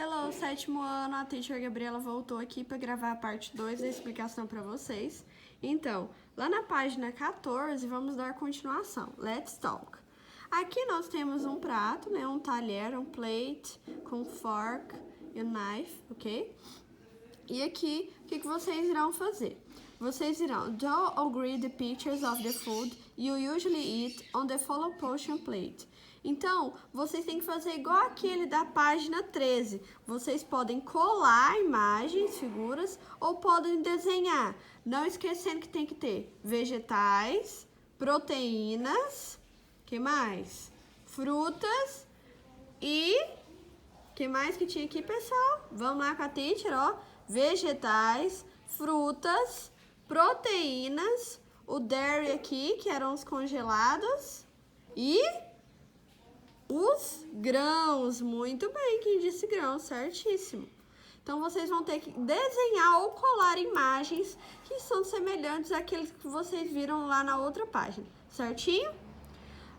Hello, sétimo ano, a teacher Gabriela voltou aqui para gravar a parte 2 da explicação para vocês. Então, lá na página 14, vamos dar continuação. Let's talk. Aqui nós temos um prato, né, um talher, um plate, com fork e knife, ok? E aqui, o que vocês irão fazer? Vocês irão draw or grid the pictures of the food you usually eat on the follow portion plate. Então, vocês têm que fazer igual aquele da página 13. Vocês podem colar imagens, figuras, ou podem desenhar. Não esquecendo que tem que ter vegetais, proteínas, que mais? Frutas e... que mais que tinha aqui, pessoal? Vamos lá com a teacher, ó. Vegetais, frutas, proteínas, o dairy aqui, que eram os congelados, e os grãos. Muito bem, quem disse grãos, certíssimo. Então, vocês vão ter que desenhar ou colar imagens que são semelhantes àqueles que vocês viram lá na outra página, certinho?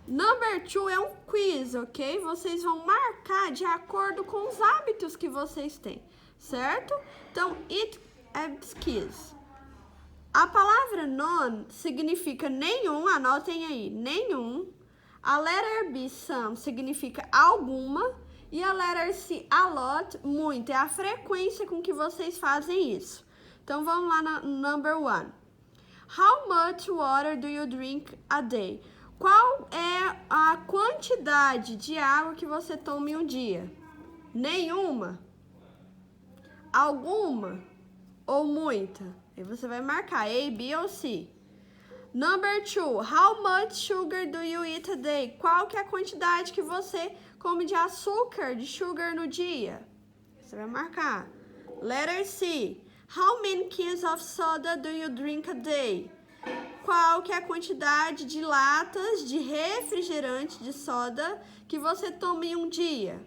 Number 2 é um quiz, ok? Vocês vão marcar de acordo com os hábitos que vocês têm, certo? Então, it is quiz. A palavra none significa nenhum, anotem aí, nenhum. A letter B, some, significa alguma. E a letter C, a lot, muito. É a frequência com que vocês fazem isso. Então, vamos lá na number 1. How much water do you drink a day? Qual é a quantidade de água que você toma em um dia? Nenhuma? Alguma? Ou muita? Aí você vai marcar A, B ou C. Number 2. How much sugar do you eat a day? Qual que é a quantidade que você come de açúcar, de sugar no dia? Você vai marcar. Letter C. How many cans of soda do you drink a day? Qual que é a quantidade de latas de refrigerante de soda que você toma em um dia?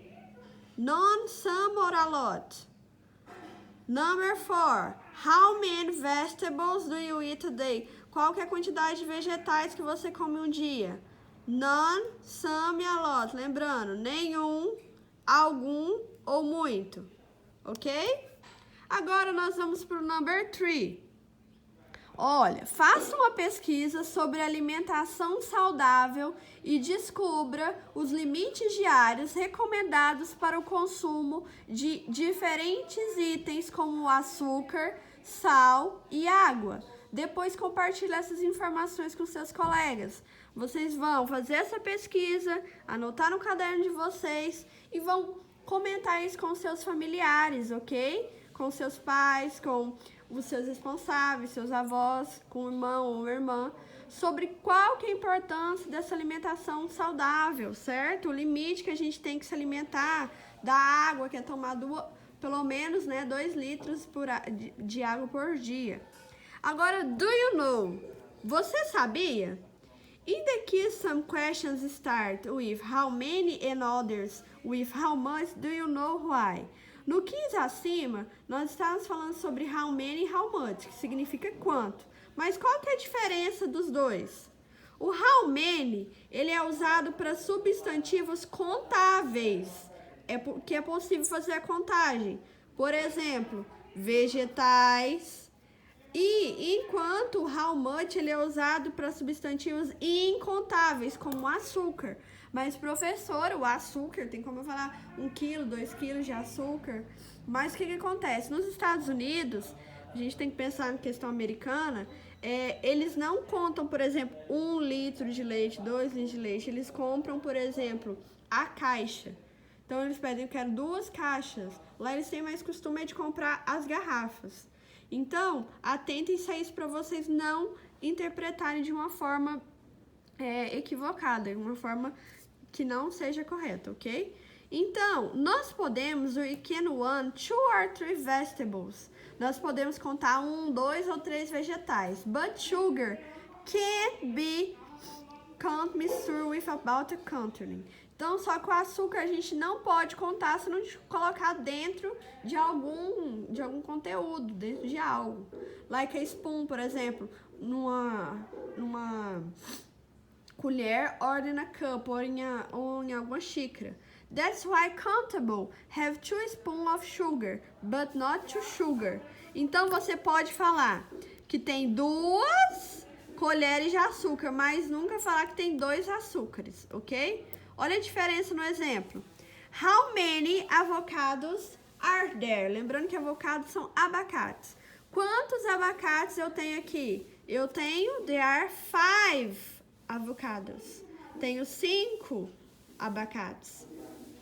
None, some or a lot? Number 4. How many vegetables do you eat a day? Qual que é a quantidade de vegetais que você come um dia? None, some e a lot. Lembrando, nenhum, algum ou muito. Ok? Agora nós vamos para o number 3. Olha, faça uma pesquisa sobre alimentação saudável e descubra os limites diários recomendados para o consumo de diferentes itens como açúcar, sal e água. Depois compartilhe essas informações com seus colegas. Vocês vão fazer essa pesquisa, anotar no caderno de vocês e vão comentar isso com seus familiares, ok? Com seus pais, com os seus responsáveis, seus avós, com o irmão ou irmã, sobre qual que é a importância dessa alimentação saudável, certo? O limite que a gente tem que se alimentar da água, que é tomar pelo menos 2 litros de água por dia. Agora, do you know? Você sabia? In the quiz, some questions start with how many and others with how much. Do you know why? No quiz acima, nós estávamos falando sobre how many e how much, que significa quanto. Mas qual que é a diferença dos dois? O how many, ele é usado para substantivos contáveis, que é possível fazer a contagem. Por exemplo, vegetais. E enquanto o how much, ele é usado para substantivos incontáveis, como açúcar. Mas, professor, o açúcar, tem como eu falar 1 quilo, 2 quilos de açúcar. Mas o que acontece? Nos Estados Unidos, a gente tem que pensar na questão americana, eles não contam, por exemplo, 1 litro de leite, 2 litros de leite. Eles compram, por exemplo, a caixa. Então, eles pedem, eu quero 2 caixas. Lá eles têm mais costume de comprar as garrafas. Então, atentem-se a isso para vocês não interpretarem de uma forma equivocada, de uma forma que não seja correta, ok? Então, nós podemos, we can one, 2 or 3 vegetables. Nós podemos contar 1, 2 ou 3 vegetais. But sugar can't misture with about containing. Então, só que o açúcar a gente não pode contar se não colocar dentro de algum conteúdo, dentro de algo. Like a spoon, por exemplo, numa colher or in a cup, ou em alguma xícara. That's why countable have 2 spoons of sugar, but not 2 sugar. Então, você pode falar que tem 2 colheres de açúcar, mas nunca falar que tem 2 açúcares, ok? Olha a diferença no exemplo. How many avocados are there? Lembrando que avocados são abacates. Quantos abacates eu tenho aqui? Eu tenho, there are 5 avocados. Tenho 5 abacates.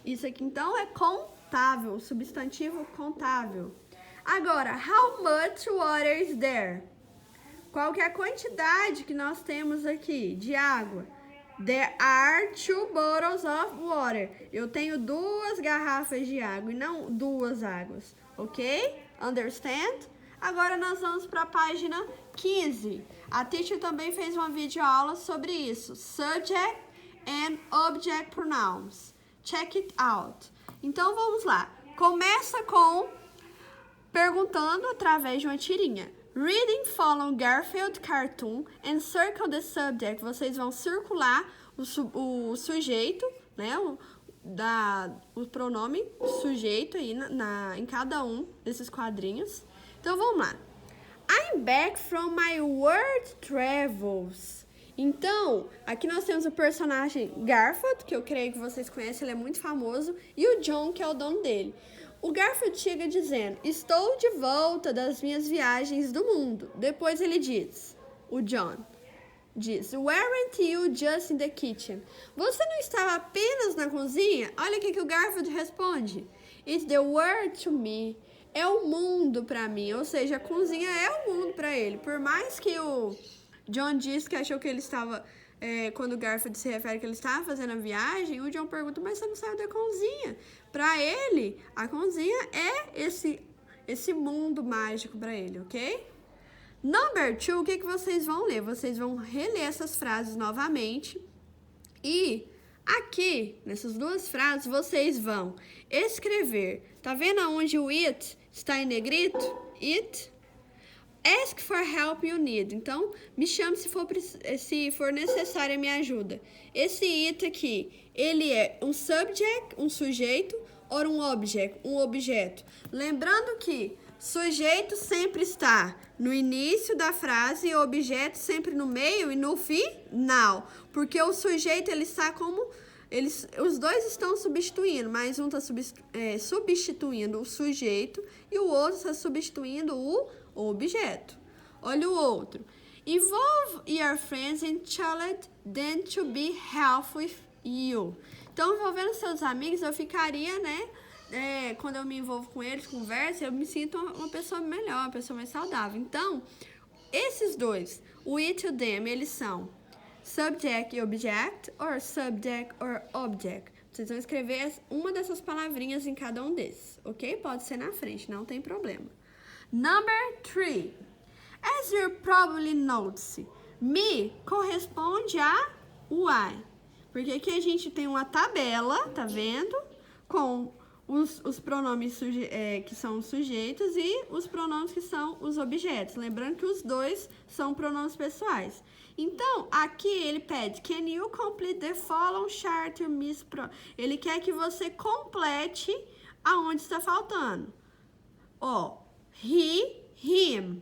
Isso aqui, então, é contável, substantivo contável. Agora, how much water is there? Qual que é a quantidade que nós temos aqui de água? There are 2 bottles of water. Eu tenho 2 garrafas de água e não 2 águas, ok? Understand? Agora nós vamos para a página 15. A teacher também fez uma videoaula sobre isso. Subject and object pronouns. Check it out. Então vamos lá. Começa com perguntando através de uma tirinha. Reading follow Garfield cartoon and circle the subject. Vocês vão circular o sujeito, né? O pronome sujeito aí em cada um desses quadrinhos. Então vamos lá. I'm back from my world travels. Então, aqui nós temos o personagem Garfield, que eu creio que vocês conhecem, ele é muito famoso, e o John, que é o dono dele. O Garfield chega dizendo, estou de volta das minhas viagens do mundo. Depois ele diz, o John diz, weren't you just in the kitchen? Você não estava apenas na cozinha? Olha o que o Garfield responde. It's the world to me. É o mundo para mim. Ou seja, a cozinha é o mundo para ele. Por mais que o John disse que achou que ele estava... quando o Garfield se refere que ele estava fazendo a viagem, o John pergunta, mas você não saiu da cozinha? Para ele, a cozinha é esse mundo mágico para ele, ok? Number 2, o que vocês vão ler? Vocês vão reler essas frases novamente e aqui, nessas 2 frases, vocês vão escrever. Tá vendo aonde o it está em negrito? It. Ask for help you need. Então, me chame se for necessária minha ajuda. Esse it aqui, ele é um subject, um sujeito, ou um object, um objeto. Lembrando que sujeito sempre está no início da frase e objeto sempre no meio e no final. Porque o sujeito, ele está como... os dois estão substituindo, mas um está substituindo o sujeito e o outro está substituindo o objeto. Olha o outro. Involve your friends and challenge them to be helpful with you. Então, envolvendo seus amigos, eu ficaria, né? Quando eu me envolvo com eles, converso, eu me sinto uma pessoa melhor, uma pessoa mais saudável. Então, esses dois, o it e o them, eles são subject e object, or subject or object. Vocês vão escrever uma dessas palavrinhas em cada um desses, ok? Pode ser na frente, não tem problema. Number 3. As you probably notice, me corresponde a I. Porque aqui a gente tem uma tabela, tá vendo? Com os pronomes que são os sujeitos e os pronomes que são os objetos. Lembrando que os dois são pronomes pessoais. Então, aqui ele pede, can you complete the following chart, Miss Pro? Ele quer que você complete aonde está faltando. He, him,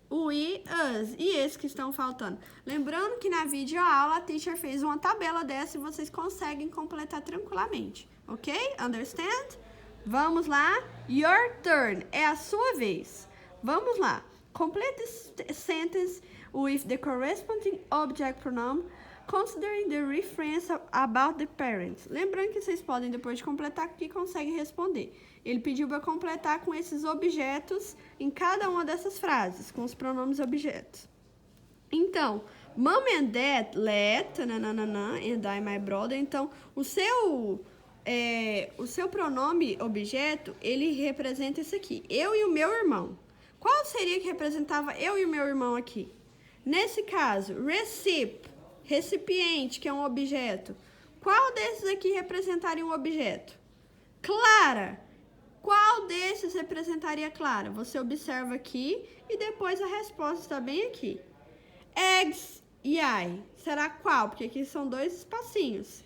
we, us, e esses que estão faltando. Lembrando que na videoaula a teacher fez uma tabela dessa e vocês conseguem completar tranquilamente, ok? Understand? Vamos lá. Your turn. É a sua vez. Vamos lá. Complete the sentence with the corresponding object pronoun, considering the reference about the parents. Lembrando que vocês podem, depois de completar, que conseguem responder. Ele pediu para completar com esses objetos em cada uma dessas frases, com os pronomes objetos. Então, mom and dad let, nananana, and I, my brother. Então, o seu pronome objeto, ele representa esse aqui, eu e o meu irmão. Qual seria que representava eu e o meu irmão aqui? Nesse caso, recipiente, que é um objeto. Qual desses aqui representaria um objeto? Clara. Qual desses representaria Clara? Você observa aqui e depois a resposta está bem aqui. Eggs e I. Será qual? Porque aqui são 2 espacinhos.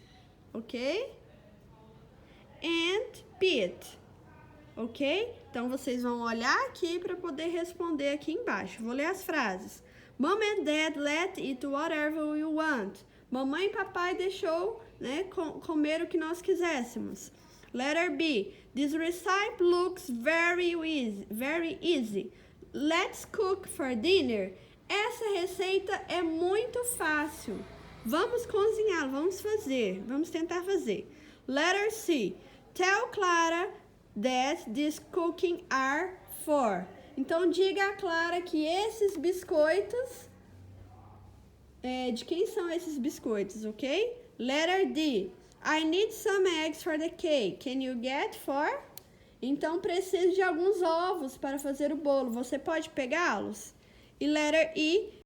Ok? and Pete. Ok? Então, vocês vão olhar aqui para poder responder aqui embaixo. Vou ler as frases. Mom and Dad let eat whatever we want. Mamãe e papai deixou, né, comer o que nós quiséssemos. Letter B. This recipe looks very easy. Let's cook for dinner. Essa receita é muito fácil. Vamos cozinhar, vamos tentar fazer. Letter C. Tell Clara that these cooking are for. Então, diga a Clara que esses biscoitos... de quem são esses biscoitos, ok? Letter D. I need some eggs for the cake. Can you get for? Então, preciso de alguns ovos para fazer o bolo. Você pode pegá-los? E letter E.